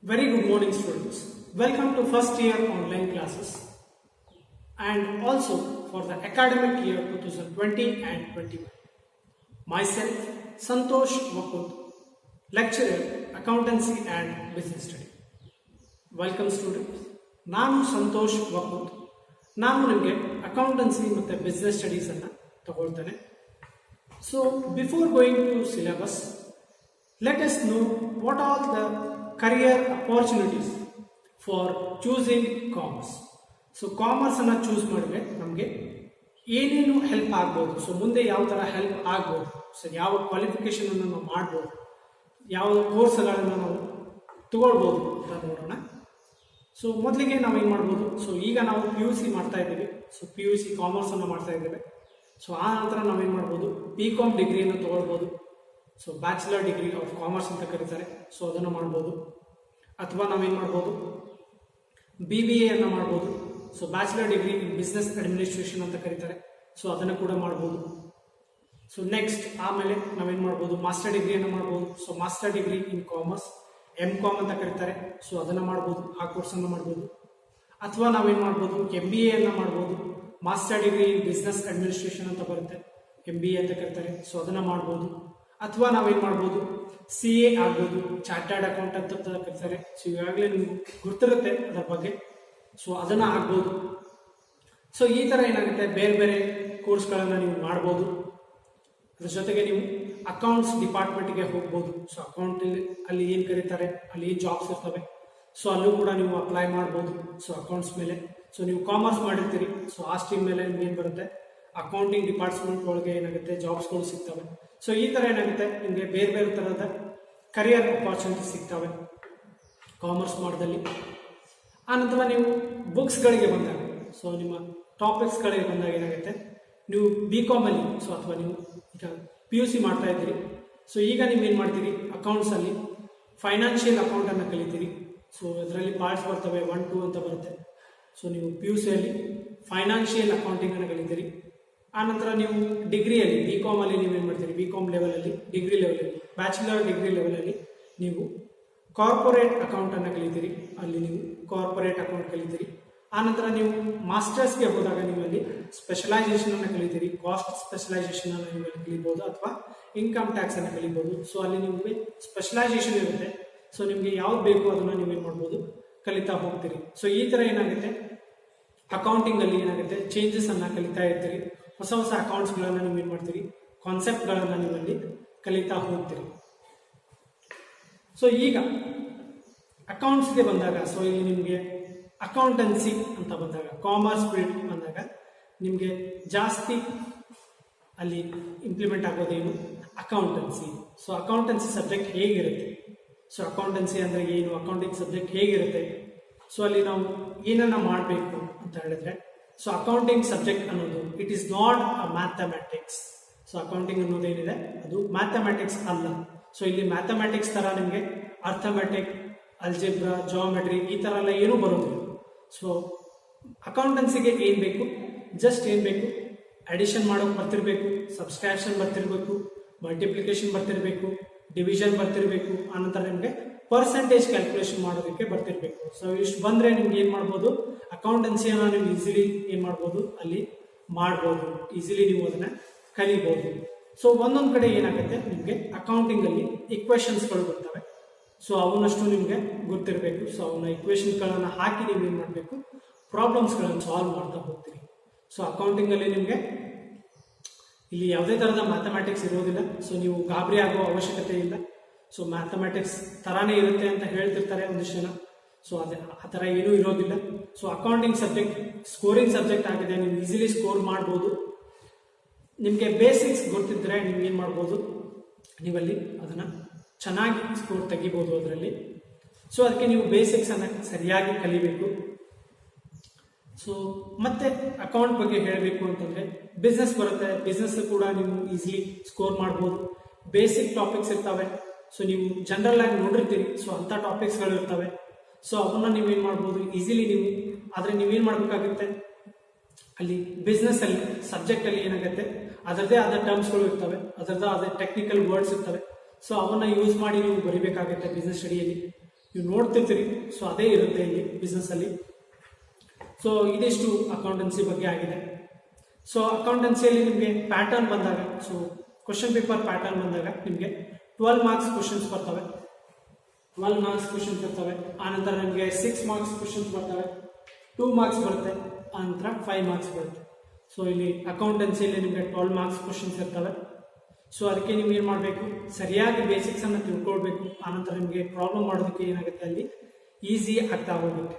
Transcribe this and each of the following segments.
Very good morning, students. Welcome to first year online classes and also for the academic year 2020 and 21. Myself, Santosh Vakut, lecturer, accountancy and business study. Welcome, students. ನಾನು ಸಂತೋಷ್ ವಕೂತ್. ನಾನು ನಿಮಗೆ accountancy ಮತ್ತು business ಸ್ಟಡೀಸನ್ನು ತಗೊಳ್ತೇನೆ. So before going to syllabus, let us know what are the career opportunities for choosing commerce. So ಕಾಮರ್ಸನ್ನು choose ಮಾಡಿದ್ರೆ ನಮಗೆ ಏನೇನು ಹೆಲ್ಪ್ ಆಗ್ಬೋದು, ಸೊ ಮುಂದೆ ಯಾವ ಥರ ಹೆಲ್ಪ್ ಆಗ್ಬೋದು, ಸೊ ಯಾವ ಕ್ವಾಲಿಫಿಕೇಷನನ್ನು ನಾವು ಮಾಡ್ಬೋದು, ಯಾವ ಕೋರ್ಸ್ಗಳನ್ನು ನಾವು ತಗೊಳ್ಬೋದು ಅಂತ ನೋಡೋಣ. ಸೊ ಮೊದಲಿಗೆ ನಾವೇನು ಮಾಡ್ಬೋದು, ಸೊ ಈಗ ನಾವು PUC ಮಾಡ್ತಾ ಇದ್ದೀವಿ. ಸೊ PUC ಕಾಮರ್ಸನ್ನು ಮಾಡ್ತಾ ಇದ್ದೇವೆ. ಸೊ ಆ ನಂತರ ನಾವೇನು ಮಾಡ್ಬೋದು, BCom ಡಿಗ್ರಿಯನ್ನು ತೊಗೊಳ್ಬೋದು. So bachelor degree of commerce ಅಂತ ಕರೀತಾರೆ. ಸೊ ಅದನ್ನು ಮಾಡ್ಬೋದು. ಅಥವಾ ನಾವೇನು ಮಾಡ್ಬೋದು, BBA ಅನ್ನು ಮಾಡ್ಬೋದು. So bachelor degree in business administration ಅಂತ ಕರೀತಾರೆ. ಸೊ ಅದನ್ನು ಕೂಡ ಮಾಡ್ಬೋದು. ಸೊ ನೆಕ್ಸ್ಟ್ ಆಮೇಲೆ ನಾವೇನು ಮಾಡ್ಬೋದು, ಮಾಸ್ಟರ್ ಡಿಗ್ರಿಯನ್ನು ಮಾಡ್ಬೋದು. So master degree in commerce MCom ಅಂತ ಕರೀತಾರೆ. ಸೊ ಅದನ್ನು ಮಾಡ್ಬೋದು, ಆ ಕೋರ್ಸನ್ನು ಮಾಡ್ಬೋದು. ಅಥವಾ ನಾವೇನು ಮಾಡ್ಬೋದು, MBA ಅನ್ನು ಮಾಡ್ಬೋದು. Master degree in business administration ಅಂತ ಬರುತ್ತೆ, MBA ಅಂತ ಕರೀತಾರೆ. ಸೊ ಅದನ್ನು ಮಾಡ್ಬೋದು. ಅಥವಾ ನಾವೇನು ಮಾಡ್ಬೋದು, CA ಆಗ್ಬೋದು, ಚಾರ್ಟರ್ಡ್ ಅಕೌಂಟೆಂಟ್ ಅಂತ ಕರೀತಾರೆ. ಸೊ ಈಗಾಗಲೇ ನಿಮ್ಗೆ ಗೊತ್ತಿರುತ್ತೆ ಅದರ ಬಗ್ಗೆ. ಸೊ ಅದನ್ನು ಆಗ್ಬೋದು. ಸೊ ಈ ಥರ ಏನಾಗುತ್ತೆ, ಬೇರೆ ಬೇರೆ ಕೋರ್ಸ್ಗಳನ್ನು ನೀವು ಮಾಡ್ಬೋದು. ಅದ್ರ ಜೊತೆಗೆ ನೀವು ಅಕೌಂಟ್ಸ್ ಡಿಪಾರ್ಟ್ಮೆಂಟ್ಗೆ ಹೋಗ್ಬೋದು. ಸೊ ಅಲ್ಲಿ ಏನು ಕರೀತಾರೆ, ಅಲ್ಲಿ ಏನು ಜಾಬ್ಸ್ ಇರ್ತವೆ. ಸೊ ಅಲ್ಲೂ ಕೂಡ ನೀವು ಅಪ್ಲೈ ಮಾಡ್ಬೋದು. ಸೊ ಅಕೌಂಟ್ಸ್ ಮೇಲೆ, ಸೊ ನೀವು ಕಾಮರ್ಸ್ ಮಾಡಿರ್ತೀರಿ. ಸೊ ಆ ಸ್ಟ್ರೀಮ್ ಮೇಲೆ ನಿಮ್ಗೆ ಏನು ಬರುತ್ತೆ, ಅಕೌಂಟಿಂಗ್ ಡಿಪಾರ್ಟ್ಮೆಂಟ್ ಒಳಗೆ ಏನಾಗುತ್ತೆ, ಜಾಬ್ಸ್ಗಳು ಸಿಗ್ತವೆ. ಸೊ ಈ ಥರ ಏನಾಗುತ್ತೆ, ನಿಮಗೆ ಬೇರೆ ಬೇರೆ ಥರದ ಕರಿಯರ್ ಅಪಾರ್ಚುನಿಟಿ ಸಿಗ್ತವೆ ಕಾಮರ್ಸ್ ಮಾಡೋದಲ್ಲಿ. ಆನಂತರ ನೀವು ಬುಕ್ಸ್ಗಳಿಗೆ ಬಂದಾಗ, ಸೊ ನಿಮ್ಮ ಟಾಪಿಕ್ಸ್ಗಳಿಗೆ ಬಂದಾಗ ಏನಾಗುತ್ತೆ, ನೀವು BCom ಅಲ್ಲಿ, ಸೊ ಅಥವಾ ನೀವು ಈಗ PUC ಮಾಡ್ತಾ ಇದ್ದೀರಿ. ಸೊ ಈಗ ನೀವೇನು ಮಾಡ್ತೀರಿ, ಅಕೌಂಟ್ಸಲ್ಲಿ ಫೈನಾನ್ಷಿಯಲ್ ಅಕೌಂಟನ್ನು ಕಲಿತೀರಿ. ಸೊ ಅದರಲ್ಲಿ ಪಾರ್ಟ್ಸ್ ಬರ್ತವೆ, 1, 2 ಅಂತ ಬರುತ್ತೆ. ಸೊ ನೀವು PUC ಅಲ್ಲಿ ಫೈನಾನ್ಷಿಯಲ್ ಅಕೌಂಟಿಂಗನ್ನು ಕಲಿತೀರಿ. ಆನಂತರ ನೀವು ಡಿಗ್ರಿಯಲ್ಲಿ BCom ಅಲ್ಲಿ ನೀವೇನು ಮಾಡ್ತೀರಿ, BCom ಲೆವೆಲಲ್ಲಿ, ಡಿಗ್ರಿ ಲೆವೆಲಲ್ಲಿ, ಬ್ಯಾಚುಲರ್ ಡಿಗ್ರಿ ಲೆವೆಲಲ್ಲಿ ನೀವು ಕಾರ್ಪೊರೇಟ್ ಅಕೌಂಟನ್ನು ಕಲಿತೀರಿ. ಅಲ್ಲಿ ನೀವು ಕಾರ್ಪೊರೇಟ್ ಅಕೌಂಟ್ ಕಲಿತೀರಿ. ಆನಂತರ ನೀವು ಮಾಸ್ಟರ್ಸ್ಗೆ ಹೋದಾಗ ನೀವಲ್ಲಿ ಸ್ಪೆಷಲೈಸೇಷನನ್ನು ಕಲಿತೀರಿ. ಕಾಸ್ಟ್ ಸ್ಪೆಷಲೈಸೇಷನನ್ನು ನೀವಲ್ಲಿ ಕಲಿಬೋದು ಅಥವಾ ಇನ್ಕಮ್ ಟ್ಯಾಕ್ಸನ್ನು ಕಲಿಬೋದು. ಸೊ ಅಲ್ಲಿ ನಿಮಗೆ ಸ್ಪೆಷಲೈಸೇಷನ್ ಇರುತ್ತೆ. ಸೊ ನಿಮಗೆ ಯಾವ್ದು ಬೇಕು ಅದನ್ನು ನೀವೇನು ಮಾಡ್ಬೋದು, ಕಲಿತಾ ಹೋಗ್ತೀರಿ. ಸೊ ಈ ಥರ ಏನಾಗುತ್ತೆ, ಅಕೌಂಟಿಂಗಲ್ಲಿ ಏನಾಗುತ್ತೆ, ಚೇಂಜಸನ್ನು ಕಲಿತಾ ಇರ್ತೀರಿ. ಹೊಸ ಹೊಸ ಅಕೌಂಟ್ಸ್ಗಳನ್ನು ನೀವೇನು ಮಾಡ್ತೀರಿ, ಕಾನ್ಸೆಪ್ಟ್ಗಳನ್ನು ನೀವಲ್ಲಿ ಕಲಿತಾ ಹೋಗ್ತೀರಿ. ಸೊ ಈಗ ಅಕೌಂಟ್ಸ್ಗೆ ಬಂದಾಗ, ಸೊ ಇಲ್ಲಿ ನಿಮಗೆ ಅಕೌಂಟೆನ್ಸಿ ಅಂತ ಬಂದಾಗ, ಕಾಮರ್ಸ್ ಫೀಲ್ಡ್ ಬಂದಾಗ ನಿಮಗೆ ಜಾಸ್ತಿ ಅಲ್ಲಿ ಇಂಪ್ಲಿಮೆಂಟ್ ಆಗೋದೇನು, ಅಕೌಂಟೆನ್ಸಿ. ಸೊ ಅಕೌಂಟೆನ್ಸಿ ಸಬ್ಜೆಕ್ಟ್ ಹೇಗಿರುತ್ತೆ, ಸೊ ಅಕೌಂಟೆನ್ಸಿ ಅಂದರೆ ಏನು, ಅಕೌಂಟಿಂಗ್ ಸಬ್ಜೆಕ್ಟ್ ಹೇಗಿರುತ್ತೆ, ಸೊ ಅಲ್ಲಿ ನಾವು ಏನನ್ನ ಮಾಡಬೇಕು ಅಂತ ಹೇಳಿದ್ರೆ, ಸೊ ಅಕೌಂಟಿಂಗ್ ಸಬ್ಜೆಕ್ಟ್ ಅನ್ನೋದು it is not a mathematics. So accounting ಅನ್ನೋದೇನಿದೆ ಅದು ಮ್ಯಾಥಮೆಟಿಕ್ಸ್ ಅಲ್ಲ. ಸೊ ಇಲ್ಲಿ ಮ್ಯಾಥಮೆಟಿಕ್ಸ್ ಥರ ನಿಮಗೆ ಅರ್ಥಮೆಟಿಕ್, ಅಲ್ಜಿಬ್ರಾ, ಜಾಮೆಟ್ರಿ ಈ ಥರ ಎಲ್ಲ ಏನೂ ಬರೋದಿಲ್ಲ. ಸೊ ಅಕೌಂಟೆನ್ಸಿಗೆ ಏನು ಬೇಕು, ಜಸ್ಟ್ ಏನು ಬೇಕು, ಅಡಿಷನ್ ಮಾಡೋಕೆ ಬರ್ತಿರ್ಬೇಕು, ಸಬ್ಸ್ಟ್ರಾಕ್ಷನ್ ಬರ್ತಿರ್ಬೇಕು, ಮಲ್ಟಿಪ್ಲಿಕೇಶನ್ ಬರ್ತಿರ್ಬೇಕು, ಡಿವಿಷನ್ ಬರ್ತಿರ್ಬೇಕು. ಆನಂತರ ನಿಮಗೆ ಪರ್ಸೆಂಟೇಜ್ ಕ್ಯಾಲ್ಕುಲೇಷನ್ ಮಾಡೋದಕ್ಕೆ ಬರ್ತಿರ್ಬೇಕು. ಸೊ ಇಷ್ಟು ಬಂದರೆ ನಿಮ್ಗೆ ಏನು ಮಾಡ್ಬೋದು, ಅಕೌಂಟೆನ್ಸಿಯನ್ನು ನೀವು ಈಸಿಲಿ ಏನು ಮಾಡ್ಬೋದು, ಅಲ್ಲಿ ಮಾಡ್ಬೋದು. ಈಸಿಲಿ ನೀವು ಅದನ್ನು ಕಲಿಬೋದು. ಸೊ ಒಂದೊಂದು ಕಡೆ ಏನಾಗುತ್ತೆ, ನಿಮಗೆ ಅಕೌಂಟಿಂಗಲ್ಲಿ ಇಕ್ವೇಷನ್ಸ್ಗಳು ಬರ್ತವೆ. ಸೊ ಅವನ್ನಷ್ಟು ನಿಮಗೆ ಗೊತ್ತಿರಬೇಕು. ಸೊ ಅವನ್ನ ಇಕ್ವೇಷನ್ಸ್ಗಳನ್ನು ಹಾಕಿ ನೀವು ಏನು ಮಾಡಬೇಕು, ಪ್ರಾಬ್ಲಮ್ಸ್ಗಳನ್ನು ಸಾಲ್ವ್ ಮಾಡ್ತಾ ಹೋಗ್ತೀರಿ. ಸೊ ಅಕೌಂಟಿಂಗಲ್ಲಿ ನಿಮಗೆ ಇಲ್ಲಿ ಯಾವುದೇ ಥರದ ಮ್ಯಾಥಮೆಟಿಕ್ಸ್ ಇರೋದಿಲ್ಲ. ಸೊ ನೀವು ಗಾಬರಿ ಆಗೋ ಅವಶ್ಯಕತೆ ಇಲ್ಲ. ಸೊ ಮ್ಯಾಥಮೆಟಿಕ್ಸ್ ಥರಾನೇ ಇರುತ್ತೆ ಅಂತ ಹೇಳ್ತಿರ್ತಾರೆ ಒಂದಿಷ್ಟು ಜನ. ಸೊ ಅದೇ ಆ ಥರ ಏನೂ ಇರೋದಿಲ್ಲ. So accounting subject scoring subject ಆಗಿದೆ. ನೀವು ಈಸಿಲಿ ಸ್ಕೋರ್ ಮಾಡ್ಬೋದು. ನಿಮಗೆ ಬೇಸಿಕ್ಸ್ ಗೊತ್ತಿದ್ದರೆ ನೀವು ಏನು ಮಾಡ್ಬೋದು, ನೀವಲ್ಲಿ ಅದನ್ನು ಚೆನ್ನಾಗಿ ಸ್ಕೋರ್ ತೆಗಿಬೋದು ಅದರಲ್ಲಿ. ಸೊ ಅದಕ್ಕೆ ನೀವು ಬೇಸಿಕ್ಸನ್ನು ಸರಿಯಾಗಿ ಕಲಿಬೇಕು. ಸೊ ಮತ್ತೆ ಅಕೌಂಟ್ ಬಗ್ಗೆ ಹೇಳಬೇಕು ಅಂತಂದರೆ, ಬಿಸ್ನೆಸ್ ಬರುತ್ತೆ. ಬಿಸ್ನೆಸ್ ಕೂಡ ನೀವು ಈಸಿಲಿ ಸ್ಕೋರ್ ಮಾಡ್ಬೋದು. ಬೇಸಿಕ್ ಟಾಪಿಕ್ಸ್ ಇರ್ತವೆ. ಸೊ ನೀವು ಜನರಲ್ ಆಗಿ ನೋಡಿರ್ತೀರಿ. ಸೊ ಅಂಥ ಟಾಪಿಕ್ಸ್ಗಳು ಇರ್ತವೆ. ಸೊ ಅವನ್ನ ನೀವೇನು ಮಾಡ್ಬೋದು, ಈಸಿಲಿ ನೀವು. ಆದರೆ ನೀವೇನು ಮಾಡಬೇಕಾಗುತ್ತೆ, ಅಲ್ಲಿ ಬಿಸ್ನೆಸ್ ಅಲ್ಲಿ ಸಬ್ಜೆಕ್ಟ್ ಅಲ್ಲಿ ಏನಾಗುತ್ತೆ, ಅದರದೇ ಆದ ಟರ್ಮ್ಸ್ಗಳು ಇರ್ತವೆ, ಅದರದೇ ಆದ ಟೆಕ್ನಿಕಲ್ ವರ್ಡ್ಸ್ ಇರ್ತವೆ. ಸೊ ಅವನ್ನ ಯೂಸ್ ಮಾಡಿ ನೀವು ಬರಿಬೇಕಾಗುತ್ತೆ ಬಿಸ್ನೆಸ್ ಸ್ಟಡಿಯಲ್ಲಿ. ನೀವು ನೋಡ್ತಿರ್ತೀರಿ. ಸೊ ಅದೇ ಇರುತ್ತೆ ಇಲ್ಲಿ ಬಿಸ್ನೆಸ್ ಅಲ್ಲಿ. ಸೊ ಇದಿಷ್ಟು ಅಕೌಂಟೆನ್ಸಿ ಬಗ್ಗೆ ಆಗಿದೆ. ಸೊ ಅಕೌಂಟೆನ್ಸಿಯಲ್ಲಿ ನಿಮಗೆ ಪ್ಯಾಟರ್ನ್ ಬಂದಾಗ, ಸೊ ಕ್ವಶನ್ ಪೇಪರ್ ಪ್ಯಾಟರ್ನ್ ಬಂದಾಗ ನಿಮಗೆ 12 ಮಾರ್ಕ್ಸ್ ಕ್ವಶನ್ಸ್ ಬರ್ತವೆ, 12 ಮಾರ್ಕ್ಸ್ ಕ್ವಶನ್ಸ್ ಇರ್ತವೆ. ಆನಂತರ ನಿಮಗೆ 6 ಮಾರ್ಕ್ಸ್ ಕ್ವಶನ್ಸ್ ಬರ್ತವೆ, 2 ಮಾರ್ಕ್ಸ್ ಬರುತ್ತೆ, ಆನಂತರ 5 ಮಾರ್ಕ್ಸ್ ಬರುತ್ತೆ. ಸೊ ಇಲ್ಲಿ ಅಕೌಂಟೆನ್ಸಿಯಲ್ಲಿ ನಿಮಗೆ 12 ಮಾರ್ಕ್ಸ್ ಕ್ವಶನ್ಸ್ ಇರ್ತವೆ. ಸೊ ಅದಕ್ಕೆ ನೀವು ಏನು ಮಾಡಬೇಕು, ಸರಿಯಾಗಿ ಬೇಸಿಕ್ಸ್ ಅನ್ನು ತಿಳ್ಕೊಳ್ಬೇಕು. ಆನಂತರ ನಿಮಗೆ ಪ್ರಾಬ್ಲಮ್ ಮಾಡೋದಕ್ಕೆ ಏನಾಗುತ್ತೆ ಅಲ್ಲಿ ಈಸಿ ಆಗ್ತಾ ಹೋಗುತ್ತೆ.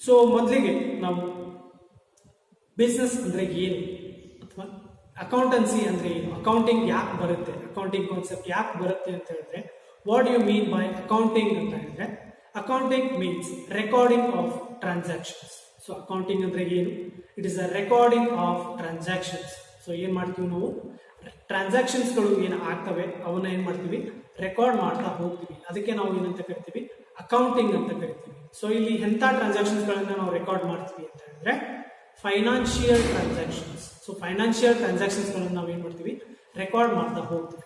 ಸೊ ಮೊದಲಿಗೆ ನಾವು ಬಿಸ್ನೆಸ್ ಅಂದ್ರೆ ಏನು ಅಥವಾ ಅಕೌಂಟೆನ್ಸಿ ಅಂದ್ರೆ ಏನು, ಅಕೌಂಟಿಂಗ್ ಯಾಕೆ ಬರುತ್ತೆ, ಅಕೌಂಟಿಂಗ್ ಕಾನ್ಸೆಪ್ಟ್ ಯಾಕೆ ಬರುತ್ತೆ ಅಂತ ಹೇಳಿದ್ರೆ, what you mean by accounting ಅಂತ ಹೇಳಿದ್ರೆ, accounting means recording of transactions. So accounting ಅಂದ್ರೆ ಏನು, it is a recording of transactions. So ಏನ್ ಮಾಡ್ತೀವಿ ನಾವು, ಟ್ರಾನ್ಸಾಕ್ಷನ್ಸ್ಗಳು ಏನು ಆಗ್ತವೆ ಅವನ್ನ ಏನ್ ಮಾಡ್ತೀವಿ, ರೆಕಾರ್ಡ್ ಮಾಡ್ತಾ ಹೋಗ್ತೀವಿ. ಅದಕ್ಕೆ ನಾವು ಏನಂತ ಕರಿತೀವಿ, ಅಕೌಂಟಿಂಗ್ ಅಂತ ಕರಿತೀವಿ. ಸೊ ಇಲ್ಲಿ ಎಂಥ ಟ್ರಾನ್ಸಾಕ್ಷನ್ಸ್ ಗಳನ್ನ ನಾವು ರೆಕಾರ್ಡ್ ಮಾಡ್ತೀವಿ ಅಂತ ಹೇಳಿದ್ರೆ, financial transactions. So financial transactions ಗಳನ್ನ ನಾವು ಏನ್ ಮಾಡ್ತೀವಿ, ರೆಕಾರ್ಡ್ ಮಾಡ್ತಾ ಹೋಗ್ತೀವಿ.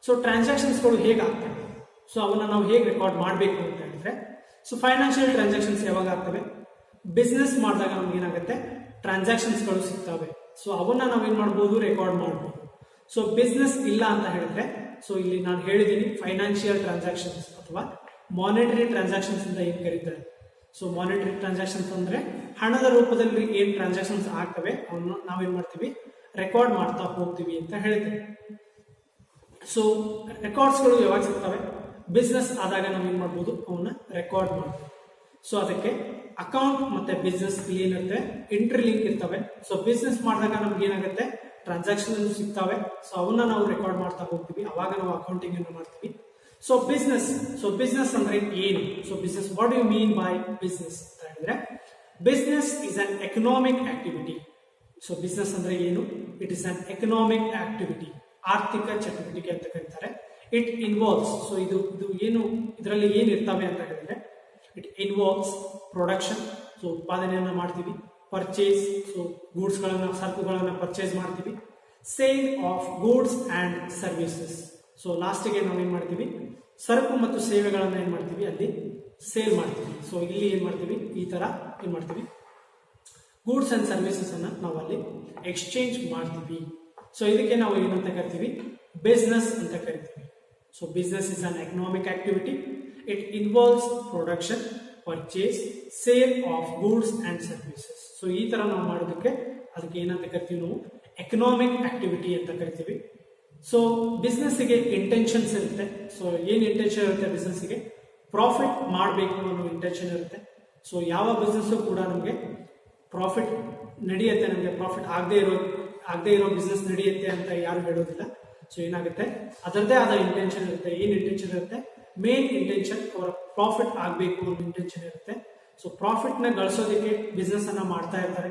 ಸೊ ಟ್ರಾನ್ಸಾಕ್ಷನ್ಸ್ಗಳು ಹೇಗೆ ಆಗ್ತವೆ, ಸೊ ಅವನ್ನ ನಾವು ಹೇಗೆ ರೆಕಾರ್ಡ್ ಮಾಡಬೇಕು ಅಂತ ಹೇಳಿದ್ರೆ, ಸೊ ಫೈನಾನ್ಷಿಯಲ್ ಟ್ರಾನ್ಸಾಕ್ಷನ್ಸ್ ಯಾವಾಗ ಆಗ್ತವೆ, ಬಿಸ್ನೆಸ್ ಮಾಡಿದಾಗ ನಮ್ಗೆ ಏನಾಗುತ್ತೆ, ಟ್ರಾನ್ಸಾಕ್ಷನ್ಸ್ಗಳು ಸಿಗ್ತವೆ. ಸೊ ಅವನ್ನ ನಾವೇನ್ ಮಾಡ್ಬೋದು, ರೆಕಾರ್ಡ್ ಮಾಡ್ಬೋದು. ಸೊ ಬಿಸ್ನೆಸ್ ಇಲ್ಲ ಅಂತ ಹೇಳಿದ್ರೆ, ಸೊ ಇಲ್ಲಿ ನಾನು ಹೇಳಿದ್ದೀನಿ ಫೈನಾನ್ಷಿಯಲ್ ಟ್ರಾನ್ಸಾಕ್ಷನ್ಸ್ ಅಥವಾ ಮಾನಿಟರಿ ಟ್ರಾನ್ಸಾಕ್ಷನ್ಸ್ ಅಂತ ಏನ್ ಕರೀತಾರೆ. ಸೊ ಮಾನಿಟರಿ ಟ್ರಾನ್ಸಾಕ್ಷನ್ಸ್ ಅಂದ್ರೆ ಹಣದ ರೂಪದಲ್ಲಿ ಏನ್ ಟ್ರಾನ್ಸಾಕ್ಷನ್ಸ್ ಆಗ್ತವೆ ಅವನ್ನ ನಾವೇನ್ ಮಾಡ್ತೀವಿ, ರೆಕಾರ್ಡ್ ಮಾಡ್ತಾ ಹೋಗ್ತೀವಿ ಅಂತ ಹೇಳ್ತೇವೆ. ಸೊ ರೆಕಾರ್ಡ್ಸ್ಗಳು ಯಾವಾಗ ಸಿಗ್ತವೆ, ಬಿಸ್ನೆಸ್ ಆದಾಗ ನಾವೇನ್ ಮಾಡ್ಬೋದು, ಅವನ್ನ ರೆಕಾರ್ಡ್ ಮಾಡ್ಬೋದು. ಸೊ ಅದಕ್ಕೆ ಅಕೌಂಟ್ ಮತ್ತೆ ಬಿಸ್ನೆಸ್ ಏನಿರುತ್ತೆ, ಇಂಟರ್ಲಿಂಕ್ ಇರ್ತವೆ. ಸೊ ಬಿಸ್ನೆಸ್ ಮಾಡಿದಾಗ ನಮ್ಗೆ ಏನಾಗುತ್ತೆ, ಟ್ರಾನ್ಸಾಕ್ಷನ್ ಸಿಗ್ತವೆ. ಸೊ ಅವನ್ನ ನಾವು ರೆಕಾರ್ಡ್ ಮಾಡ್ತಾ ಹೋಗ್ತೀವಿ, ಅವಾಗ ನಾವು ಅಕೌಂಟಿಂಗ್ ಅನ್ನು ಮಾಡ್ತೀವಿ. ಸೊ ಬಿಸ್ನೆಸ್ ಅಂದ್ರೆ ಏನು, so business what you mean by business ಅಂತ ಹೇಳಿದ್ರೆ, business is an economic activity. So business ಅಂದ್ರೆ ಏನು, it is an economic activity, ಆರ್ಥಿಕ ಚಟುವಟಿಕೆ ಅಂತ ಕರೀತಾರೆ. ಇಟ್ ಇನ್ವಾಲ್ವ್ಸ್, ಸೊ ಇದು ಏನು, ಇದರಲ್ಲಿ ಏನು ಇರ್ತವೆ ಅಂತ ಹೇಳಿದ್ರೆ, ಇಟ್ ಇನ್ವಾಲ್ವ್ಸ್ ಪ್ರೊಡಕ್ಷನ್, ಸೊ ಉತ್ಪಾದನೆಯನ್ನ ಮಾಡ್ತೀವಿ, ಪರ್ಚೇಸ್, ಸೊ ಗೂಡ್ಸ್ ಗಳನ್ನ ಸರಕುಗಳನ್ನ ಪರ್ಚೇಸ್ ಮಾಡ್ತೀವಿ, sale of goods and services. So ಲಾಸ್ಟ್ಗೆ ನಾವು ಏನ್ ಮಾಡ್ತೀವಿ, ಸರಕು ಮತ್ತು ಸೇವೆಗಳನ್ನ ಏನ್ ಮಾಡ್ತೀವಿ, ಅಲ್ಲಿ ಸೇಲ್ ಮಾಡ್ತೀವಿ. ಸೊ ಇಲ್ಲಿ ಏನ್ ಮಾಡ್ತೀವಿ, ಈ ತರ ಏನ್ ಮಾಡ್ತೀವಿ, ಗೂಡ್ಸ್ ಅಂಡ್ ಸರ್ವಿಸಸ್ ಅನ್ನ ನಾವು ಅಲ್ಲಿ ಎಕ್ಸ್ಚೇಂಜ್ ಮಾಡ್ತೀವಿ. ಸೊ ಇದಕ್ಕೆ ನಾವು ಏನಂತ ಕರಿತೀವಿ, ಬಿಸ್ನೆಸ್ ಅಂತ ಕರಿತೀವಿ. So business is an economic activity. It involves production, purchase, sale of goods and services. So ಈ ತರ ನಾವು ಮಾಡೋದಕ್ಕೆ ಅದಕ್ಕೆ ಏನಂತ ಕರಿತೀವಿ, ನಾವು ಎಕನಾಮಿಕ್ ಆಕ್ಟಿವಿಟಿ ಅಂತ ಕರಿತೀವಿ. ಸೊ ಬಿಸ್ನೆಸ್ಗೆ ಇಂಟೆನ್ಷನ್ಸ್ ಇರುತ್ತೆ. ಸೊ ಏನ್ ಇಂಟೆನ್ಷನ್ ಇರುತ್ತೆ, ಬಿಸ್ನೆಸ್ಗೆ ಪ್ರಾಫಿಟ್ ಮಾಡಬೇಕು ಅನ್ನೋ ಇಂಟೆನ್ಷನ್ ಇರುತ್ತೆ. ಸೊ ಯಾವ ಬಿಸ್ನೆಸ್ ಕೂಡ ನಮಗೆ ಪ್ರಾಫಿಟ್ ನಡೆಯುತ್ತೆ, ನಮಗೆ ಪ್ರಾಫಿಟ್ ಆಗದೆ ಇರೋ ಬಿಸ್ನೆಸ್ ನಡೆಯುತ್ತೆ ಅಂತ ಯಾರು ಹೇಳೋದಿಲ್ಲ. ಸೊ ಏನಾಗುತ್ತೆ, ಅದರದೇ ಆದ ಇಂಟೆನ್ಷನ್ ಇರುತ್ತೆ. ಏನ್ ಇಂಟೆನ್ಷನ್ ಇರುತ್ತೆ, ಮೇನ್ ಇಂಟೆನ್ಷನ್ ಅವರ ಪ್ರಾಫಿಟ್ ಆಗಬೇಕು ಅನ್ನೋ ಇಂಟೆನ್ಷನ್ ಇರುತ್ತೆ. ಸೊ ಪ್ರಾಫಿಟ್ ನ ಗಳಿಸೋದಕ್ಕೆ ಬಿಸ್ನೆಸ್ ಅನ್ನ ಮಾಡ್ತಾ ಇರ್ತಾರೆ.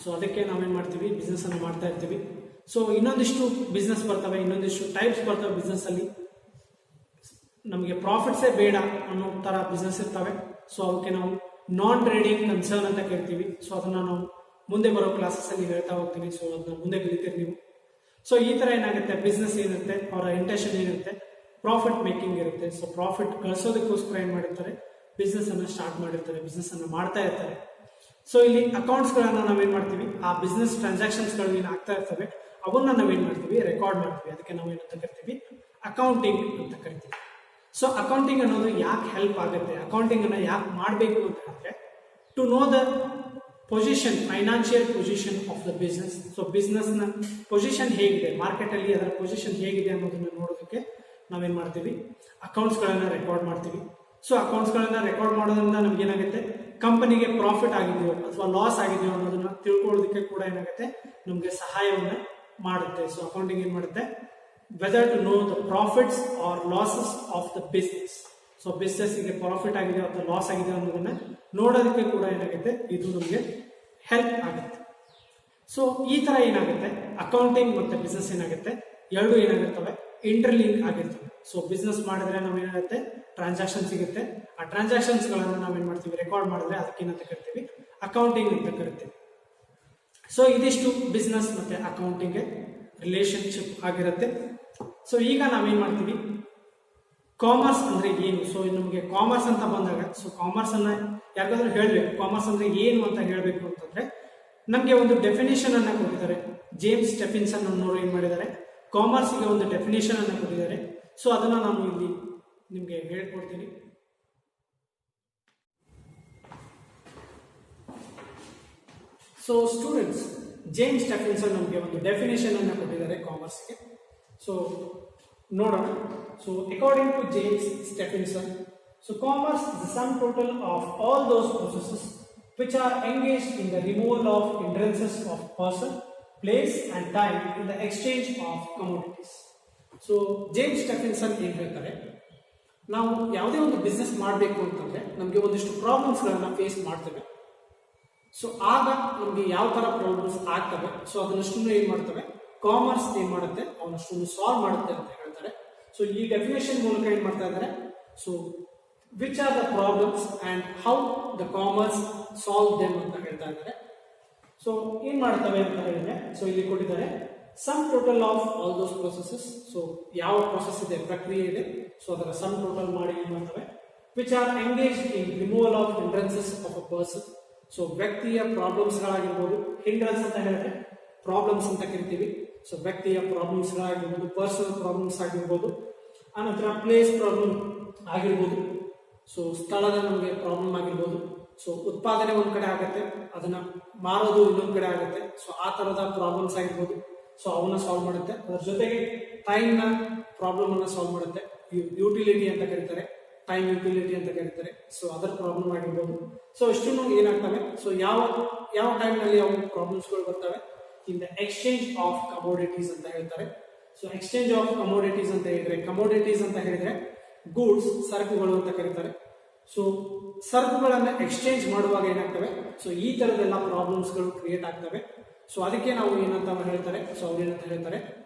ಸೊ ಅದಕ್ಕೆ ನಾವೇನ್ ಮಾಡ್ತೀವಿ, ಬಿಸ್ನೆಸ್ ಅನ್ನ ಮಾಡ್ತಾ ಇರ್ತೀವಿ. ಸೊ ಇನ್ನೊಂದಿಷ್ಟು ಬಿಸ್ನೆಸ್ ಬರ್ತವೆ, ಇನ್ನೊಂದಿಷ್ಟು ಟೈಪ್ಸ್ ಬರ್ತವೆ ಬಿಸ್ನೆಸ್ ಅಲ್ಲಿ. ನಮಗೆ ಪ್ರಾಫಿಟ್ಸೇ ಬೇಡ ಅನ್ನೋ ತರ ಬಿಸ್ನೆಸ್ ಇರ್ತವೆ. ಸೊ ಅವಕ್ಕೆ ನಾವು ನಾನ್ ಟ್ರೇಡಿಂಗ್ ಕನ್ಸರ್ನ್ ಅಂತ ಕರಿತೀವಿ. ಸೊ ಅದನ್ನ ನಾವು ಮುಂದೆ ಬರೋ ಕ್ಲಾಸಸ್ ಅಲ್ಲಿ ಹೇಳ್ತಾ ಹೋಗ್ತೀನಿ. ಸೊ ಅದನ್ನ ಮುಂದೆ ಕಲಿತೀರಿ ನೀವು. ಸೊ ಈ ತರ ಏನಾಗುತ್ತೆ, ಬಿಸ್ನೆಸ್ ಏನಿರುತ್ತೆ, ಅವರ ಇಂಟೆನ್ಷನ್ ಏನಿರುತ್ತೆ, ಪ್ರಾಫಿಟ್ ಮೇಕಿಂಗ್ ಇರುತ್ತೆ. ಸೊ ಪ್ರಾಫಿಟ್ ಗಳಿಸೋದಕ್ಕೋಸ್ಕರ ಏನ್ ಮಾಡಿರ್ತಾರೆ, ಬಿಸ್ನೆಸ್ ಅನ್ನ ಸ್ಟಾರ್ಟ್ ಮಾಡಿರ್ತಾರೆ, ಬಿಸ್ನೆಸ್ ಅನ್ನ ಮಾಡ್ತಾ ಇರ್ತಾರೆ. ಸೊ ಇಲ್ಲಿ ಅಕೌಂಟ್ಸ್ ಗಳನ್ನ ನಾವೇನ್ ಮಾಡ್ತೀವಿ, ಆ ಬಿಸ್ನೆಸ್ ಟ್ರಾನ್ಸಾಕ್ಷನ್ಸ್ ಗಳು ಏನ್ ಆಗ್ತಾ ಇರ್ತವೆ ಅವನ್ನ ನಾವೇನ್ ಮಾಡ್ತೀವಿ, ರೆಕಾರ್ಡ್ ಮಾಡ್ತೀವಿ. ಅದಕ್ಕೆ ನಾವು ಏನಂತ ಕರಿತೀವಿ, ಅಕೌಂಟಿಂಗ್ ಅಂತ ಕರಿತೀವಿ. ಸೊ ಅಕೌಂಟಿಂಗ್ ಅನ್ನೋದು ಯಾಕೆ ಹೆಲ್ಪ್ ಆಗುತ್ತೆ, ಅಕೌಂಟಿಂಗ್ ಅನ್ನ ಯಾಕೆ ಮಾಡಬೇಕು ಅಂತ ಹೇಳಿದ್ರೆ, to know the position, financial position of the business. So business ನ ಪೊಸಿಷನ್ ಹೇಗಿದೆ, ಮಾರ್ಕೆಟ್ ಅಲ್ಲಿ ಅದರ ಪೊಸಿಷನ್ ಹೇಗಿದೆ ಅನ್ನೋದನ್ನ ನೋಡೋದಕ್ಕೆ ನಾವೇನ್ ಮಾಡ್ತೀವಿ, ಅಕೌಂಟ್ಸ್ ಗಳನ್ನ ರೆಕಾರ್ಡ್ ಮಾಡ್ತೀವಿ. ಸೊ ಅಕೌಂಟ್ಸ್ ಗಳನ್ನ ರೆಕಾರ್ಡ್ ಮಾಡೋದ್ರಿಂದ ನಮ್ಗೆ ಏನಾಗುತ್ತೆ, ಕಂಪನಿಗೆ ಪ್ರಾಫಿಟ್ ಆಗಿದೆಯೋ ಅಥವಾ ಲಾಸ್ ಆಗಿದೆಯೋ ಅನ್ನೋದನ್ನ ತಿಳ್ಕೊಳ್ಳೋದಕ್ಕೆ ಕೂಡ ಏನಾಗುತ್ತೆ, ನಮ್ಗೆ ಸಹಾಯವನ್ನ ಮಾಡುತ್ತೆ. ಸೊ ಅಕೌಂಟಿಂಗ್ ಏನ್ ಮಾಡುತ್ತೆ, whether to know the profits or losses of the business. So business ಗೆ ಪ್ರಾಫಿಟ್ ಆಗಿದೆ ಅಥವಾ ಲಾಸ್ ಆಗಿದೆ ಅನ್ನೋದನ್ನ ನೋಡೋದಕ್ಕೆ ಕೂಡ ಏನಾಗುತ್ತೆ, ಇದು ನಮಗೆ ಹೆಲ್ಪ್ ಆಗುತ್ತೆ. ಸೊ ಈ ತರ ಏನಾಗುತ್ತೆ, ಅಕೌಂಟಿಂಗ್ ಮತ್ತೆ ಬಿಸ್ನೆಸ್ ಏನಾಗುತ್ತೆ, ಎರಡು ಏನಾಗಿರ್ತವೆ, ಇಂಟರ್ಲಿಂಕ್ ಆಗಿರ್ತವೆ. ಸೊ ಬಿಸ್ನೆಸ್ ಮಾಡಿದ್ರೆ ನಾವೇನಾಗುತ್ತೆ, ಟ್ರಾನ್ಸಾಕ್ಷನ್ ಸಿಗುತ್ತೆ. ಆ ಟ್ರಾನ್ಸಾಕ್ಷನ್ಸ್ ಗಳನ್ನ ನಾವೇನ್ ಮಾಡ್ತೀವಿ, ರೆಕಾರ್ಡ್ ಮಾಡಿದ್ರೆ ಅದಕ್ಕೆ ಏನಂತ ಕರಿತೀವಿ, ಅಕೌಂಟಿಂಗ್ ಅಂತ ಕರಿತೀವಿ. ಸೊ ಇದಿಷ್ಟು ಬಿಸ್ನೆಸ್ ಮತ್ತೆ ಅಕೌಂಟಿಂಗ್ ರಿಲೇಶನ್ಶಿಪ್ ಆಗಿರುತ್ತೆ. ಸೊ ಈಗ ನಾವೇನ್ ಮಾಡ್ತೀವಿ, ಕಾಮರ್ಸ್ ಅಂದ್ರೆ ಏನು? ಸೊ ನಮಗೆ ಕಾಮರ್ಸ್ ಅಂತ ಬಂದಾಗ ಸೊ ಕಾಮರ್ಸ್ ಅನ್ನ ಯಾಕಾದ್ರೂ ಹೇಳ್ಬೇಕು, ಕಾಮರ್ಸ್ ಅಂದ್ರೆ ಏನು ಅಂತ ಹೇಳ್ಬೇಕು ಅಂತಂದ್ರೆ ನಮಗೆ ಒಂದು ಡೆಫಿನೇಷನ್ ಅನ್ನ ಕೊಟ್ಟಿದ್ದಾರೆ. ಜೇಮ್ಸ್ ಸ್ಟೆಫಿನ್ಸನ್ ಅನ್ನೋರು ಏನ್ ಮಾಡಿದ್ದಾರೆ, ಕಾಮರ್ಸ್ಗೆ ಒಂದು ಡೆಫಿನೇಷನ್ ಅನ್ನ ಕೊಟ್ಟಿದ್ದಾರೆ. ಸೊ ಅದನ್ನ ನಾನು ಇಲ್ಲಿ ನಿಮ್ಗೆ ಹೇಳ್ಕೊಡ್ತೀನಿ. ಸೊ ಸ್ಟೂಡೆಂಟ್ಸ್, ಜೇಮ್ಸ್ ಸ್ಟೆಫಿನ್ಸನ್ ನಮಗೆ ಒಂದು ಡೆಫಿನೇಷನ್ ಅನ್ನ ಕೊಟ್ಟಿದ್ದಾರೆ ಕಾಮರ್ಸ್ಗೆ. ಸೊ ನೋಡೋಣ. So according to James Stephenson, so commerce is the sum total of all those processes which are engaged in the removal of hindrances of person, place and time in the exchange of commodities. So James Stephenson ಏನ್ ಹೇಳ್ತಾರೆ, ನಾವು ಯಾವುದೇ ಒಂದು business ಮಾಡಬೇಕು ಅಂತಂದ್ರೆ ನಮಗೆ ಒಂದಿಷ್ಟು ಪ್ರಾಬ್ಲಮ್ಸ್ಗಳನ್ನ face ಮಾಡ್ತೇವೆ. ಸೊ ಆಗ ನಮಗೆ ಯಾವ ತರ ಪ್ರಾಬ್ಲಮ್ಸ್ ಆಗ್ತವೆ, ಸೊ ಅದನ್ನಷ್ಟನ್ನು ಏನ್ ಮಾಡ್ತವೆ, ಕಾಮರ್ಸ್ ಏನ್ ಮಾಡುತ್ತೆ, ಅವನಷ್ಟನ್ನು ಸಾಲ್ವ್ ಮಾಡುತ್ತೆ ಅಂತ ಹೇಳ್ತಾರೆ. ಸೊ ಈ ಡೆಫಿನೇಷನ್ ಮೂಲಕ ಏನ್ ಮಾಡ್ತಾ ಇದ್ದಾರೆ, so which are the problems and how the commerce solve them ಅಂತ ಹೇಳ್ತಾ ಇದ್ದಾರೆ. ಸೊ ಏನ್ ಮಾಡ್ತವೆ ಅಂತ ಹೇಳಿದ್ರೆ, ಸೊ ಇಲ್ಲಿ ಕೊಟ್ಟಿದ್ದಾರೆ some total of all those processes. So ಯಾವ ಪ್ರೊಸೆಸ್ ಇದೆ, ಪ್ರಕ್ರಿಯೆ ಇದೆ, ಸೊ ಅದರ ಸಮ್ ಟೋಟಲ್ ಮಾಡಿ ಏನ್ ಮಾಡ್ತವೆ, which are engaged in removal of hindrances of a person. So ವ್ಯಕ್ತಿಯ ಪ್ರಾಬ್ಲಮ್ಸ್ ಗಳಾಗಿರ್ಬೋದು, ಹಿಂಡ್ರೆನ್ಸ್ ಅಂತ ಹೇಳಿದ್ರೆ ಪ್ರಾಬ್ಲಮ್ಸ್ ಅಂತ ಕರಿತೀವಿ. ಸೊ ವ್ಯಕ್ತಿಯ ಪ್ರಾಬ್ಲಮ್ಸ್ ಗಳಾಗಿರ್ಬೋದು, ಪರ್ಸನಲ್ ಪ್ರಾಬ್ಲಮ್ಸ್ ಆಗಿರ್ಬೋದು, ಆನಂತರ ಪ್ಲೇಸ್ ಪ್ರಾಬ್ಲಮ್ ಆಗಿರ್ಬೋದು, ಸೊ ಸ್ಥಳದ ನಮಗೆ ಪ್ರಾಬ್ಲಮ್ ಆಗಿರ್ಬೋದು. ಸೊ ಉತ್ಪಾದನೆ ಒಂದ್ ಕಡೆ ಆಗುತ್ತೆ, ಅದನ್ನ ಮಾರೋದು ಇನ್ನೊಂದ್ ಕಡೆ ಆಗುತ್ತೆ. ಸೊ ಆ ತರದ ಪ್ರಾಬ್ಲಮ್ಸ್ ಆಗಿರ್ಬೋದು, ಸೊ ಅವನ್ನ ಸಾಲ್ವ್ ಮಾಡುತ್ತೆ. ಅದ್ರ ಜೊತೆಗೆ ಟೈಮ್ ನ ಪ್ರಾಬ್ಲಮ್ ಅನ್ನ ಸಾಲ್ವ್ ಮಾಡುತ್ತೆ. ಯುಟಿಲಿಟಿ ಅಂತ ಕರೀತಾರೆ, ಟೈಮ್ ಯುಟಿಲಿಟಿ ಅಂತ ಕರೀತಾರೆ. ಸೊ ಅದರ ಪ್ರಾಬ್ಲಮ್ ಆಗಿರ್ಬೋದು. ಸೊ ಇಷ್ಟನ್ನು ಏನಾಗ್ತವೆ, ಸೊ ಯಾವ ಟೈಮ್ ನಲ್ಲಿ ಯಾವ ಪ್ರಾಬ್ಲಮ್ಸ್ ಗಳು ಬರ್ತವೆ, ಇನ್ ದ ಎಕ್ಸ್ಚೇಂಜ್ ಆಫ್ ಕಮೋಡಿಟೀಸ್ ಅಂತ ಹೇಳ್ತಾರೆ. ಸೊ ಎಕ್ಸ್ಚೇಂಜ್ ಆಫ್ ಕಮೋಡಿಟೀಸ್ ಅಂತ ಹೇಳಿದ್ರೆ, ಕಮೋಡಿಟೀಸ್ ಅಂತ ಹೇಳಿದ್ರೆ ಗೂಡ್ಸ್, ಸರಕುಗಳು ಅಂತ ಕರೀತಾರೆ. ಸೊ ಸರಕುಗಳನ್ನ ಎಕ್ಸ್ಚೇಂಜ್ ಮಾಡುವಾಗ ಏನಾಗ್ತವೆ, ಸೊ ಈ ತರದೆಲ್ಲ ಪ್ರಾಬ್ಲಮ್ಸ್ ಗಳು ಕ್ರಿಯೇಟ್ ಆಗ್ತವೆ. ಸೊ ಅದಕ್ಕೆ ನಾವು ಏನಂತ ಹೇಳ್ತಾರೆ, ಸೊ ಅವ್ರು ಏನಂತ ಹೇಳ್ತಾರೆ,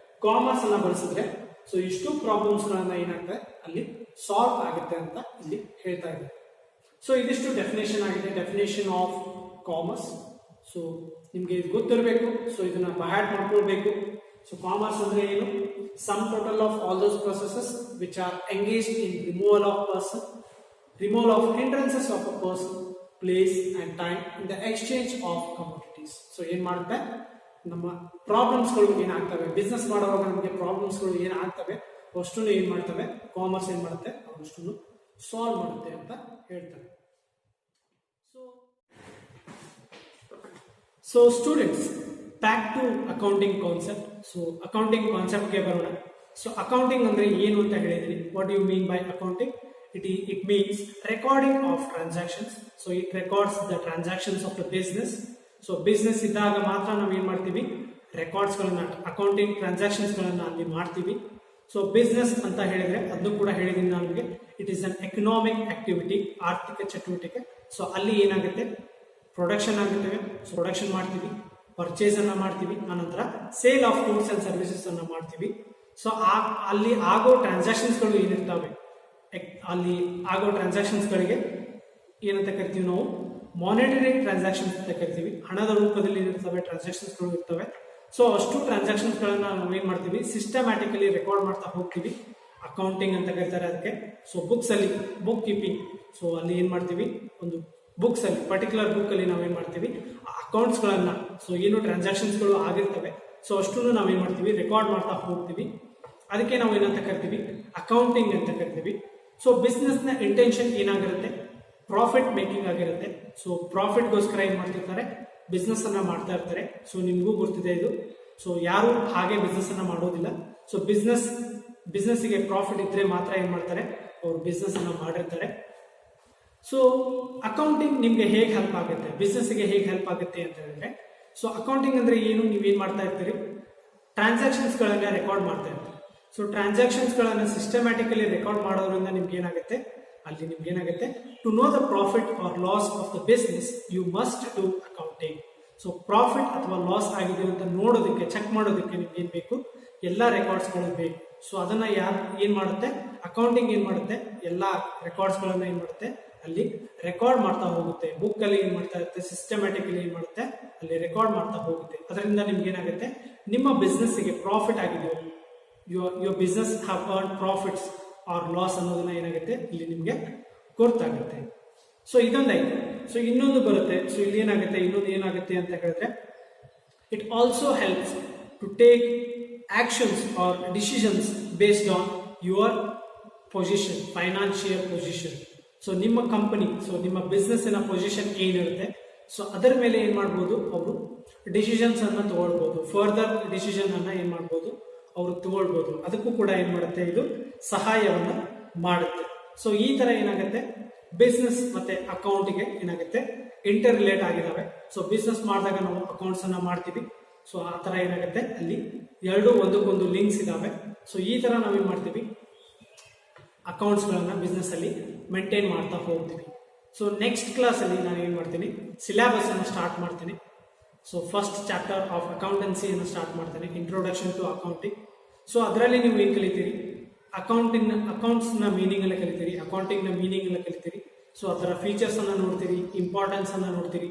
ಕಾಮರ್ಸ್ ಅನ್ನ ಬಳಸಿದ್ರೆ ಸೊ ಇಷ್ಟು ಪ್ರಾಬ್ಲಮ್ಸ್ ಗಳನ್ನ ಏನಾಗ್ತದೆ ಅಲ್ಲಿ ಸಾಲ್ವ್ ಆಗುತ್ತೆ ಅಂತ ಇಲ್ಲಿ ಹೇಳ್ತಾ ಇದ್ದಾರೆ. ಸೊ ಇದಿಷ್ಟು ಡೆಫಿನೇಷನ್ ಆಗಿದೆ, ಡೆಫಿನೇಷನ್ ಆಫ್ ಕಾಮರ್ಸ್. ಸೊ ನಿಮ್ಗೆ ಇದು ಗೊತ್ತಿರಬೇಕು, ಸೊ ಇದನ್ನ ಬಹ್ಯಾಟ್ ಮಾಡ್ಕೊಳ್ಬೇಕು. ಸೊ ಕಾಮರ್ಸ್ ಅಂದ್ರೆ ಏನು, sum total of all those processes which are engaged in removal of person, removal of hindrances of a person, place and time in the exchange of commodities. So ಏನ್ ಮಾಡುತ್ತೆ, ನಮ್ಮ problems ಗಳು ಏನಾಗ್ತವೆ, business ಮಾಡುವಾಗ ನಮಗೆ problems ಗಳು ಏನಾಗ್ತವೆ ಅಷ್ಟು ಏನ್ ಮಾಡ್ತವೆ, ಕಾಮರ್ಸ್ ಏನ್ ಮಾಡುತ್ತೆ, ಅವಷ್ಟು ಸಾಲ್ವ್ ಮಾಡುತ್ತೆ ಅಂತ ಹೇಳ್ತಾರೆ. So students, back to accounting concept. So accounting ಕಾನ್ಸೆಪ್ಟ್ಗೆ ಬರೋಣ. ಸೊ ಅಕೌಂಟಿಂಗ್ ಅಂದ್ರೆ ಏನು ಅಂತ ಹೇಳಿದ್ರಿ. What you mean by accounting? It means recording of transactions. So it records the transactions of the business. So business ಇದ್ದಾಗ ಮಾತ್ರ ನಾವು ಏನ್ ಮಾಡ್ತೀವಿ, ರೆಕಾರ್ಡ್ಸ್ ಗಳನ್ನ, ಅಕೌಂಟಿಂಗ್ ಟ್ರಾನ್ಸಾಕ್ಷನ್ಸ್ ಗಳನ್ನ ಅಲ್ಲಿ ಮಾಡ್ತೀವಿ. ಸೊ ಬಿಸ್ನೆಸ್ ಅಂತ ಹೇಳಿದ್ರೆ ಅದನ್ನು ಕೂಡ ಹೇಳಿದೀನಿ ನಮಗೆ, it is an economic activity, ಆರ್ಥಿಕ ಚಟುವಟಿಕೆ. ಸೊ ಅಲ್ಲಿ ಏನಾಗುತ್ತೆ, ಪ್ರೊಡಕ್ಷನ್ ಆಗುತ್ತೆ, ಸೊ ಪ್ರೊಡಕ್ಷನ್ ಮಾಡ್ತೀವಿ, ಪರ್ಚೇಸ್ ಅನ್ನ ಮಾಡ್ತೀವಿ, ಆನಂತರ sale of goods and services ಅನ್ನ ಮಾಡ್ತೀವಿ. ಸೊ ಅಲ್ಲಿ ಆಗೋ ಟ್ರಾನ್ಸಾಕ್ಷನ್ಸ್ ಗಳು ಏನಿರ್ತಾವೆ, ಅಲ್ಲಿ ಆಗೋ ಟ್ರಾನ್ಸಾಕ್ಷನ್ಸ್ ಗಳಿಗೆ ಏನಂತ ಕರಿತೀವಿ ನಾವು, ಮಾನಿಟರಿ ಟ್ರಾನ್ಸಾಕ್ಷನ್ಸ್ ಅಂತ ಕರಿತೀವಿ. ಹಣದ ರೂಪದಲ್ಲಿ ಇರ್ತವೆ, ಟ್ರಾನ್ಸಾಕ್ಷನ್ಸ್ ಗಳು ಇರ್ತವೆ. ಸೊ ಅಷ್ಟು ಟ್ರಾನ್ಸಾಕ್ಷನ್ಸ್ ಗಳನ್ನ ನಾವು ಏನ್ ಮಾಡ್ತೀವಿ, ಸಿಸ್ಟಮ್ಯಾಟಿಕಲಿ ರೆಕಾರ್ಡ್ ಮಾಡ್ತಾ ಹೋಗ್ತೀವಿ. ಅಕೌಂಟಿಂಗ್ ಅಂತ ಕರೀತಾರೆ ಅದಕ್ಕೆ. ಸೊ ಬುಕ್ಸ್ ಅಲ್ಲಿ, ಬುಕ್ ಕೀಪಿಂಗ್. ಸೊ ಅಲ್ಲಿ ಏನ್ ಮಾಡ್ತೀವಿ, ಒಂದು ಬುಕ್ಸ್ ಅಲ್ಲಿ, ಪರ್ಟಿಕ್ಯುಲರ್ ಬುಕ್ ಅಲ್ಲಿ ನಾವೇನ್ ಮಾಡ್ತೀವಿ, ಅಕೌಂಟ್ಸ್ ಗಳನ್ನ, ಸೊ ಏನು ಟ್ರಾನ್ಸಾಕ್ಷನ್ಸ್ ಗಳು ಆಗಿರ್ತವೆ ಸೊ ಅಷ್ಟು ನಾವೇನ್ ಮಾಡ್ತೀವಿ, ರೆಕಾರ್ಡ್ ಮಾಡ್ತಾ ಹೋಗ್ತೀವಿ. ಅದಕ್ಕೆ ನಾವು ಏನಂತ ಕರಿತೀವಿ, ಅಕೌಂಟಿಂಗ್ ಅಂತ ಕರಿತೀವಿ. ಸೊ ಬಿಸ್ನೆಸ್ ನ ಇಂಟೆನ್ಷನ್ ಏನಾಗಿರುತ್ತೆ, ಪ್ರಾಫಿಟ್ ಮೇಕಿಂಗ್ ಆಗಿರುತ್ತೆ. ಸೊ ಪ್ರಾಫಿಟ್ಗೋಸ್ಕರ ಏನ್ ಮಾಡ್ತಿರ್ತಾರೆ, ಬಿಸ್ನೆಸ್ ಅನ್ನ ಮಾಡ್ತಾ ಇರ್ತಾರೆ. ಸೊ ನಿಮ್ಗೂ ಗೊತ್ತಿದೆ ಇದು. ಸೊ ಯಾರು ಹಾಗೆ ಬಿಸ್ನೆಸ್ ಅನ್ನ ಮಾಡೋದಿಲ್ಲ. ಸೊ ಬಿಸ್ನೆಸ್ಗೆ ಪ್ರಾಫಿಟ್ ಇದ್ರೆ ಮಾತ್ರ ಏನ್ ಮಾಡ್ತಾರೆ, ಅವ್ರು ಬಿಸ್ನೆಸ್ ಅನ್ನ ಮಾಡಿರ್ತಾರೆ. ಸೊ ಅಕೌಂಟಿಂಗ್ ನಿಮ್ಗೆ ಹೇಗೆ ಹೆಲ್ಪ್ ಆಗುತ್ತೆ, ಬಿಸ್ನೆಸ್ಗೆ ಹೇಗೆ ಹೆಲ್ಪ್ ಆಗುತ್ತೆ ಅಂತ ಹೇಳಿದ್ರೆ, ಸೊ ಅಕೌಂಟಿಂಗ್ ಅಂದ್ರೆ ಏನು, ನೀವೇನ್ ಮಾಡ್ತಾ ಇರ್ತೀರಿ, ಟ್ರಾನ್ಸಾಕ್ಷನ್ಸ್ ಗಳನ್ನ ರೆಕಾರ್ಡ್ ಮಾಡ್ತಾ ಇರ್ತೀರಿ. ಸೊ ಟ್ರಾನ್ಸಾಕ್ಷನ್ಸ್ ಗಳನ್ನ ಸಿಸ್ಟಮ್ಯಾಟಿಕಲಿ ರೆಕಾರ್ಡ್ ಮಾಡೋದ್ರಿಂದ ನಿಮ್ಗೆ ಏನಾಗುತ್ತೆ, ಅಲ್ಲಿ ನಿಮ್ಗೆ ಏನಾಗುತ್ತೆ, to know the profit or loss of the business you must do accounting. So profit ಅಥವಾ ಲಾಸ್ ಆಗಿದೆ ಅಂತ ನೋಡೋದಕ್ಕೆ, ಚೆಕ್ ಮಾಡೋದಕ್ಕೆ ನಿಮ್ಗೆ ಏನ್ ಬೇಕು, ಎಲ್ಲಾ ರೆಕಾರ್ಡ್ಸ್ ಗಳು ಬೇಕು. ಸೊ ಅದನ್ನ ಏನ್ ಮಾಡುತ್ತೆ, ಅಕೌಂಟಿಂಗ್ ಏನ್ ಮಾಡುತ್ತೆ, ಎಲ್ಲಾ ರೆಕಾರ್ಡ್ಸ್ ಗಳನ್ನ ಏನ್ ಮಾಡುತ್ತೆ, ಅಲ್ಲಿ ರೆಕಾರ್ಡ್ ಮಾಡ್ತಾ ಹೋಗುತ್ತೆ. ಬುಕ್ ಅಲ್ಲಿ ಏನ್ ಮಾಡ್ತಾ ಇರುತ್ತೆ, ಸಿಸ್ಟಮ್ಯಾಟಿಕಲಿ ಏನ್ ಮಾಡುತ್ತೆ, ಅಲ್ಲಿ ರೆಕಾರ್ಡ್ ಮಾಡ್ತಾ ಹೋಗುತ್ತೆ. ಅದರಿಂದ ನಿಮ್ಗೆ ಏನಾಗುತ್ತೆ, ನಿಮ್ಮ ಬಿಸ್ನೆಸ್ ಗೆ ಪ್ರಾಫಿಟ್ ಆಗಿದೆ, your business have earned profits R loss ಅನ್ನೋದನ್ನ ಏನಾಗುತ್ತೆ ಇಲ್ಲಿ ನಿಮಗೆ ಗೊತ್ತಾಗುತ್ತೆ. ಸೊ ಇದೊಂದಾಯ್ತು. ಸೊ ಇನ್ನೊಂದು ಬರುತ್ತೆ. ಸೊ ಇಲ್ಲಿ ಏನಾಗುತ್ತೆ, ಇನ್ನೊಂದು ಏನಾಗುತ್ತೆ ಅಂತ ಹೇಳಿದ್ರೆ, it also helps to take actions or decisions based on your position, financial position. So ನಿಮ್ಮ ಕಂಪನಿ, ಸೊ ನಿಮ್ಮ ಬಿಸ್ನೆಸ್ಸಿನ ಪೊಸಿಷನ್ ಏನಿರುತ್ತೆ, ಸೊ ಅದರ ಮೇಲೆ ಏನು ಮಾಡ್ಬೋದು, ಅವರು ಡಿಸಿಷನ್ಸ್ ಅನ್ನ ತಗೊಳ್ಬೋದು, ಫರ್ದರ್ ಡಿಸಿಷನ್ ಅನ್ನ ಏನು ಮಾಡ್ಬೋದು, ಅವರು ತಗೊಳ್ಬೋದು. ಅದಕ್ಕೂ ಕೂಡ ಏನು ಮಾಡುತ್ತೆ, ಇದು ಸಹಾಯವನ್ನ ಮಾಡುತ್ತೆ. ಸೊ ಈ ತರ ಏನಾಗುತ್ತೆ, ಬಿಸ್ನೆಸ್ ಮತ್ತೆ ಅಕೌಂಟಿಗೆ ಏನಾಗುತ್ತೆ, ಇಂಟರ್ ರಿಲೇಟ್ ಆಗಿದಾವೆ. ಸೊ ಬಿಸ್ನೆಸ್ ಮಾಡಿದಾಗ ನಾವು ಅಕೌಂಟ್ಸ್ ಅನ್ನ ಮಾಡ್ತೀವಿ. ಸೊ ಆ ತರ ಏನಾಗುತ್ತೆ, ಅಲ್ಲಿ ಎರಡು ಒಂದಕ್ಕೊಂದು ಲಿಂಕ್ಸ್ ಇದಾವೆ. ಸೊ ಈ ತರ ನಾವೇನ್ ಮಾಡ್ತೀವಿ, ಅಕೌಂಟ್ಸ್ ಗಳನ್ನ ಬಿಸ್ನೆಸ್ ಅಲ್ಲಿ ಮೇಂಟೈನ್ ಮಾಡ್ತಾ ಹೋಗ್ತೀವಿ. ಸೊ ನೆಕ್ಸ್ಟ್ ಕ್ಲಾಸ್ ಅಲ್ಲಿ ನಾನು ಏನ್ ಮಾಡ್ತೀನಿ, ಸಿಲೆಬಸ್ ಅನ್ನು ಸ್ಟಾರ್ಟ್ ಮಾಡ್ತೀನಿ. So first chapter of accountancy ಅನ್ನು ಸ್ಟಾರ್ಟ್ ಮಾಡ್ತೇನೆ, ಇಂಟ್ರೊಡಕ್ಷನ್ ಟು ಅಕೌಂಟಿಂಗ್. ಸೊ ಅದರಲ್ಲಿ ನೀವು ಏನು ಕಲಿತೀರಿ, ಅಕೌಂಟ್ಸ್ ನ ಮೀನಿಂಗ್ ಎಲ್ಲ ಕಲಿತೀರಿ, ಅಕೌಂಟಿಂಗ್ ನ ಮೀನಿಂಗ್ ಎಲ್ಲ ಕಲಿತೀರಿ. ಸೊ ಅದರ ಫೀಚರ್ಸ್ ಅನ್ನ ನೋಡ್ತೀರಿ, ಇಂಪಾರ್ಟೆನ್ಸ್ ಅನ್ನ ನೋಡ್ತೀರಿ.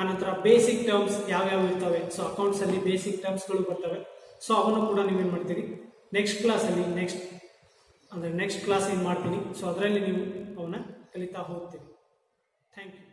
ಆನಂತರ ಬೇಸಿಕ್ ಟರ್ಮ್ಸ್ ಯಾವ್ಯಾವ ಇರ್ತವೆ, ಸೊ ಅಕೌಂಟ್ಸ್ ಅಲ್ಲಿ ಬೇಸಿಕ್ ಟರ್ಮ್ಸ್ ಗಳು ಬರ್ತವೆ. ಸೊ ಅವನ್ನು ಕೂಡ ನೀವೇನ್ ಮಾಡ್ತೀರಿ, ನೆಕ್ಸ್ಟ್ ಕ್ಲಾಸ್ ಅಲ್ಲಿ ನೆಕ್ಸ್ಟ್ ಕ್ಲಾಸ್ ಏನ್ ಮಾಡ್ತೀನಿ, ಸೊ ಅದರಲ್ಲಿ ನೀವು ಅವನ್ನ ಕಲಿತಾ ಹೋಗ್ತೀರಿ. Thank you.